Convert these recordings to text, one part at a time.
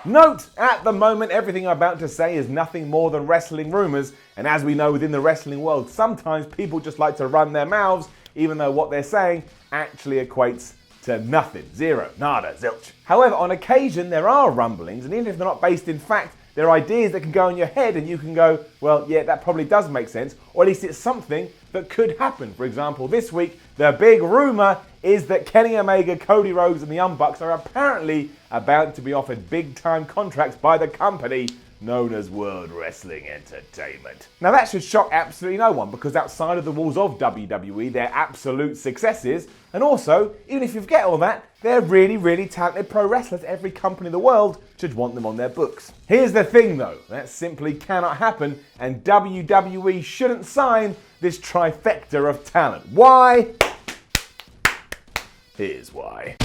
Note, at the moment, everything I'm about to say is nothing more than wrestling rumors, and as we know within the wrestling world, sometimes people just like to run their mouths, even though what they're saying actually equates to nothing. Zero, nada, zilch. However, on occasion, there are rumblings, and even if they're not based in fact, they're ideas that can go in your head and you can go, well, yeah, that probably does make sense, or at least it's something that could happen. For example, this week, the big rumor is that Kenny Omega, Cody Rhodes, and the Young Bucks are apparently about to be offered big-time contracts by the company known as World Wrestling Entertainment. Now that should shock absolutely no one, because outside of the walls of WWE, they're absolute successes, and also, even if you forget all that, they're really, really talented pro wrestlers. Every company in the world should want them on their books. Here's the thing though, that simply cannot happen, and WWE shouldn't sign this trifecta of talent. Why? Here's why.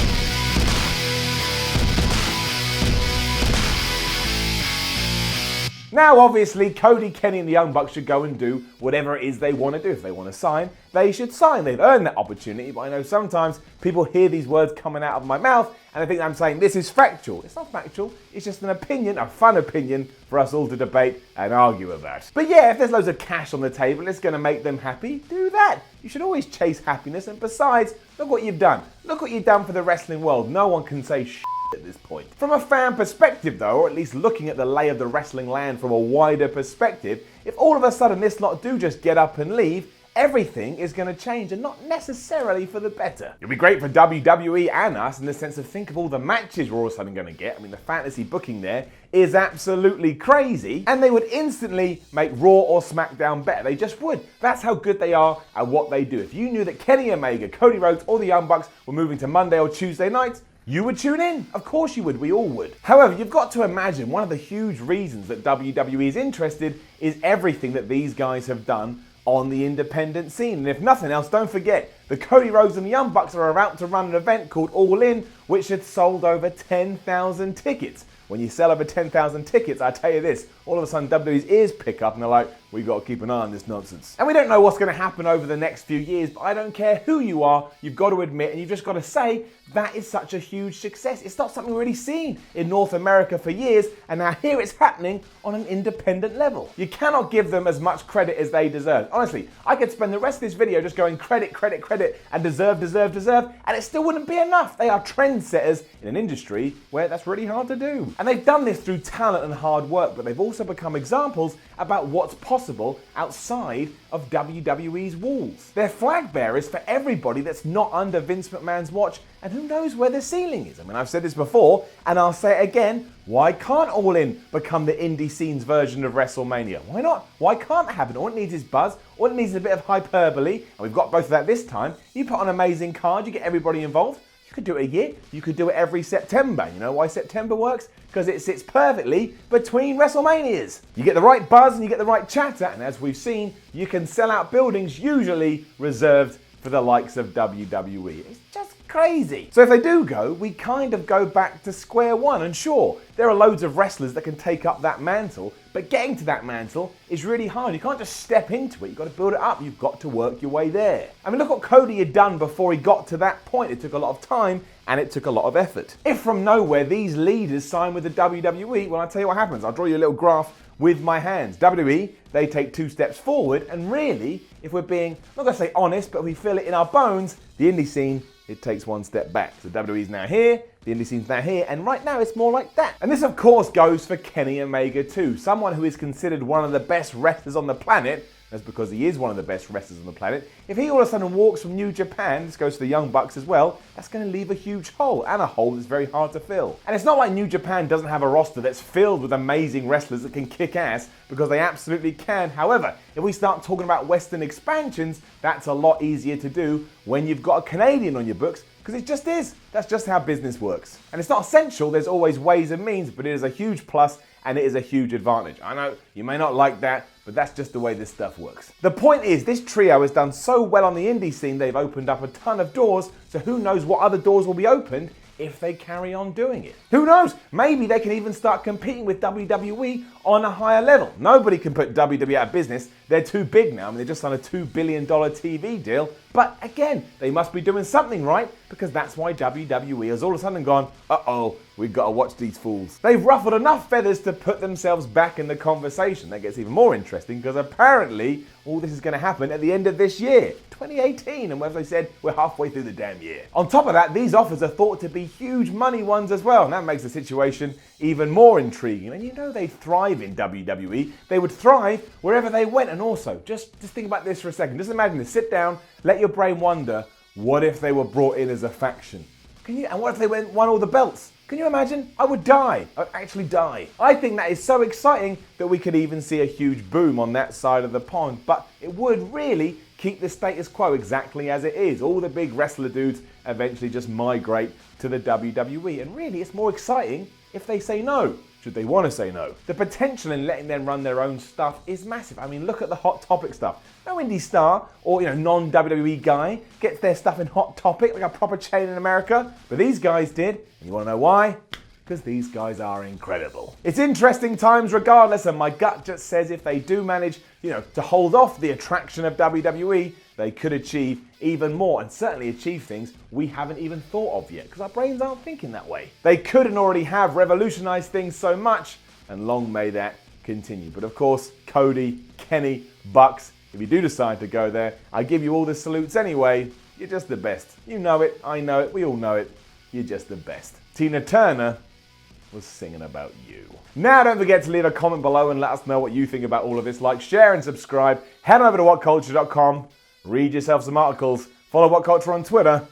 Now, obviously, Cody, Kenny, and the Young Bucks should go and do whatever it is they want to do. If they want to sign, they should sign. They've earned that opportunity, but I know sometimes people hear these words coming out of my mouth and they think I'm saying this is factual. It's not factual. It's just an opinion, a fun opinion for us all to debate and argue about. But yeah, if there's loads of cash on the table, it's going to make them happy, do that. You should always chase happiness, and besides, look what you've done. Look what you've done for the wrestling world. No one can say shit at this point. From a fan perspective though, or at least looking at the lay of the wrestling land from a wider perspective, if all of a sudden this lot do just get up and leave, everything is going to change, and not necessarily for the better. It'll be great for WWE and us in the sense of, think of all the matches we're all of a sudden going to get. I mean, the fantasy booking there is absolutely crazy, and they would instantly make Raw or SmackDown better. They just would. That's how good they are at what they do. If you knew that Kenny Omega, Cody Rhodes, or the Young Bucks were moving to Monday or Tuesday nights, you would tune in. Of course you would. We all would. However, you've got to imagine one of the huge reasons that WWE is interested is everything that these guys have done on the independent scene. And if nothing else, don't forget, the Cody Rhodes and the Young Bucks are about to run an event called All In, which had sold over 10,000 tickets. When you sell over 10,000 tickets, I tell you this, all of a sudden WWE's ears pick up and they're like, we got to keep an eye on this nonsense. And we don't know what's going to happen over the next few years, but I don't care who you are, you've got to admit, and you've just got to say, that is such a huge success. It's not something we've really seen in North America for years, and now here it's happening on an independent level. You cannot give them as much credit as they deserve. Honestly, I could spend the rest of this video just going credit, credit, credit, and deserve, and it still wouldn't be enough. They are trendsetters in an industry where that's really hard to do. And they've done this through talent and hard work, but they've also become examples about what's possible outside of WWE's walls. They're flag bearers for everybody that's not under Vince McMahon's watch, and who knows where the ceiling is. I mean, I've said this before, and I'll say it again, why can't All In become the indie scene's version of WrestleMania? Why not? Why can't it happen? All it needs is buzz, all it needs is a bit of hyperbole, and we've got both of that this time. You put on an amazing card, you get everybody involved. You could do it a year, you could do it every September. You know why September works? Because it sits perfectly between WrestleManias. You get the right buzz and you get the right chatter, and as we've seen, you can sell out buildings usually reserved for the likes of WWE. It's just crazy. So if they do go, we kind of go back to square one, and sure, there are loads of wrestlers that can take up that mantle, but getting to that mantle is really hard. You can't just step into it, you've got to build it up, you've got to work your way there. I mean, look what Cody had done before he got to that point. It took a lot of time and it took a lot of effort. If from nowhere these leaders sign with the WWE, well, I'll tell you what happens. I'll draw you a little graph with my hands. WWE, they take 2 steps forward, and really, if we're being, I'm not going to say honest, but we feel it in our bones, the indie scene, it takes 1 step back. So WWE's now here, the indie scene's now here, and right now it's more like that. And this of course goes for Kenny Omega too, someone who is considered one of the best wrestlers on the planet. That's because he is one of the best wrestlers on the planet. If he all of a sudden walks from New Japan, this goes to the Young Bucks as well, that's going to leave a huge hole, and a hole that's very hard to fill. And it's not like New Japan doesn't have a roster that's filled with amazing wrestlers that can kick ass, because they absolutely can. However, if we start talking about Western expansions, that's a lot easier to do when you've got a Canadian on your books, because it just is. That's just how business works. And it's not essential, there's always ways and means, but it is a huge plus and it is a huge advantage. I know you may not like that, but that's just the way this stuff works. The point is, this trio has done so well on the indie scene, they've opened up a ton of doors, so who knows what other doors will be opened if they carry on doing it. Who knows? Maybe they can even start competing with WWE on a higher level. Nobody can put WWE out of business. They're too big now. I mean, they just signed a $2 billion TV deal But again, they must be doing something right, because that's why WWE has all of a sudden gone, uh-oh, we've got to watch these fools. They've ruffled enough feathers to put themselves back in the conversation. That gets even more interesting, because apparently all this is going to happen at the end of this year, 2018, and as I said, we're halfway through the damn year. On top of that, these offers are thought to be huge money ones as well, and that makes the situation even more intriguing. And you know they thrive in WWE. They would thrive wherever they went. And also, just think about this for a second. Just imagine this. Sit down, let your brain wonder, what if they were brought in as a faction? And what if they won all the belts? Can you imagine? I would die. I'd actually die. I think that is so exciting that we could even see a huge boom on that side of the pond. But it would really keep the status quo exactly as it is. All the big wrestler dudes eventually just migrate to the WWE. And really, it's more exciting if they say no, should they want to say no. The potential in letting them run their own stuff is massive. I mean, look at the Hot Topic stuff. No indie star or non-WWE guy gets their stuff in Hot Topic like a proper chain in America, but these guys did. And you want to know why? Because these guys are incredible. It's interesting times regardless, and my gut just says if they do manage, to hold off the attraction of WWE, they could achieve even more, and certainly achieve things we haven't even thought of yet, because our brains aren't thinking that way. They could and already have revolutionized things so much, and long may that continue. But of course, Cody, Kenny, Bucks, if you do decide to go there, I give you all the salutes anyway. You're just the best. You know it, I know it, we all know it. You're just the best. Tina Turner was singing about you. Now don't forget to leave a comment below and let us know what you think about all of this. Like, share and subscribe. Head over to whatculture.com. Read yourself some articles. Follow What Culture on Twitter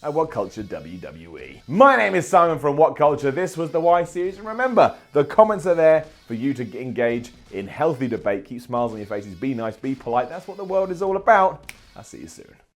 at What Culture WWE. My name is Simon from What Culture. This was the Why series. And remember, the comments are there for you to engage in healthy debate. Keep smiles on your faces. Be nice, be polite. That's what the world is all about. I'll see you soon.